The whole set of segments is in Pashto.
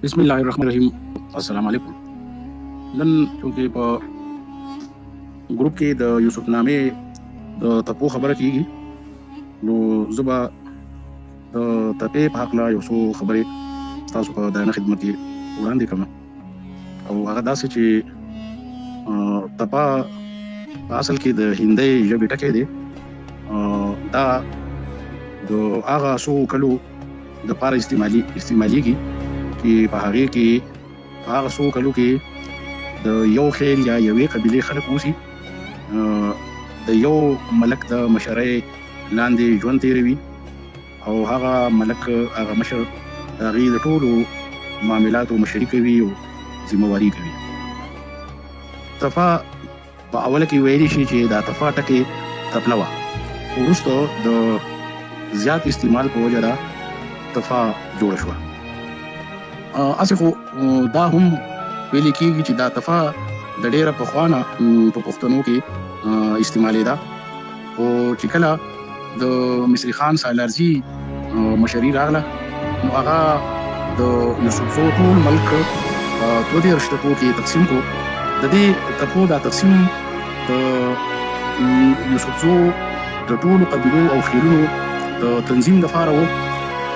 بسم الله الرحمن الرحیم. السلام علیکم. نن چونکې په ګروپ کې د یوسف نامې د تپو خبره کیږي، نو زه به د تپې په هکله یو څو خبرې ستاسو په درنه خدمت کې وړاندې کړم. او هغه داسې چې تپه په اصل کې د هندۍ ژبې ټکی دی. دا د هغه څو کلو دپاره استعمالیږي چې په هغې کې په هغه څو کلو کې د یو خیل یا یوې قبیلې خلک اوسي، د یو ملک د مشرۍ لاندې ژوند تېروي، او هغه ملک هغه مشر د هغې د ټولو معاملاتو مشري کوي او ذمهواري کوي. تپه په اوله کې ویلی شي چې دا تپه ټکې تپله وه، وروسته د زیات استعمال په وجه دا تپه جوړه شوه. هسې خو دا هم ویلې کېږي چې دا تپه د ډېره پخوا نه په پښتنو کې استعمالېده، خو چې کله د مصري خان سالارزي مشري راغله، نو هغه د یوسفزو ټول ملک په 32 ټپو کې تقسیم کړو. د دې ټپو دا تقسیم د یوسفزو د ټولو قبیلو او خیلونو د تنظیم دپاره و،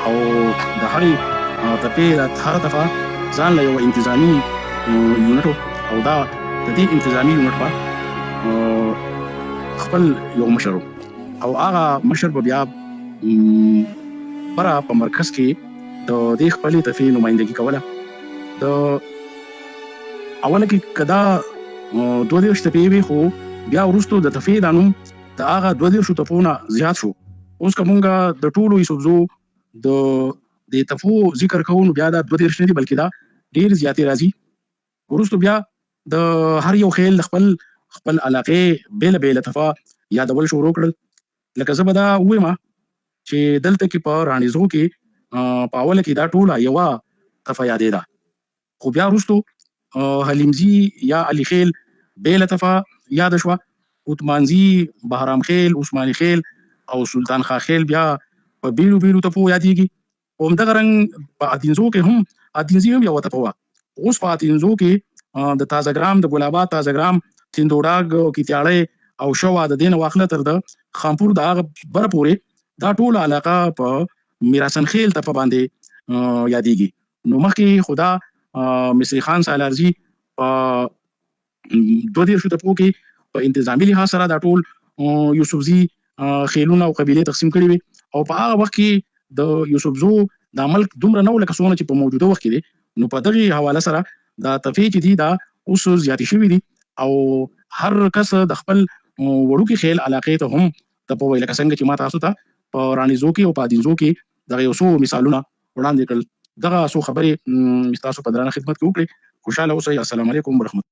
او د هرې تپې هره تپه ځان له یوه انتظامي یونټ او دا د دې انتظامي یونټ به خپل یو مشر و، او هغه مشر به بیا بره په مرکز کې د دې خپلې تپې نمایندګي کوله. د اوله کې که دا 32 تپې وې، خو بیا وروستو د تپې دا نوم د هغه 32 تپو نه زیات شو. اوس که مونږ د ټولو یوسفزو د تپو ذکر کوو، نو بیا دا 32 نه دي، بلکې دا ډېر زیاتې راځي. وروستو بیا د هر یو خیل خپل علاقې بېله بېله تپه یادول شروع کړل. لکه زه به دا ووایم چې دلته کې په رانیزو کې په اوله کې دا ټوله یوه تپه یادېده، خو بیا وروستو حلیمزي یا علي خیل بېله تپه یاده شوه، عثمانزي، بهرام خیل، عثماني خیل او سلطان خان خیل بیا په بېلو بېلو تپو یادېږي. په همدغه رنګ په اتینزو کې هم اتینزي هم یوه تپه وه. اوس په اتینزو کې د تازه ګرام، د ګل آباد تازه ګرام، تیندوډاګ، کیتیاړی او شوا د دې نه واخله تر د خانپور د هغه بره پورې دا ټوله علاقه په میرحسن خیل تپه باندې یادېږي. نو مخکې خو دا مصري خان سالارزي په 32 تپو کې په انتظامي لحاظ سره دا ټول یوسفزي خیلونه او قبیلې تقسیم کړي وي، او په هغه وخت کې د یوسفزو دا ملک دومره نه و لکه څومره چې په موجوده وخت کې دی. نو په دغې حواله سره دا تپې چې دي دا اوس زیاتې شوي دي، او هر کس د خپل وړوکي خیل علاقې ته هم تپه وایي، لکه څنګه چې ما تاسو ته په رانیزو کې او په ادینزو کې دغه یو څو مثالونه وړاندې کړل. دغه څو خبرې مې ستاسو په درانه خدمت کې وکړې. خوشحاله اوسئ. السلام علیکم ورحمت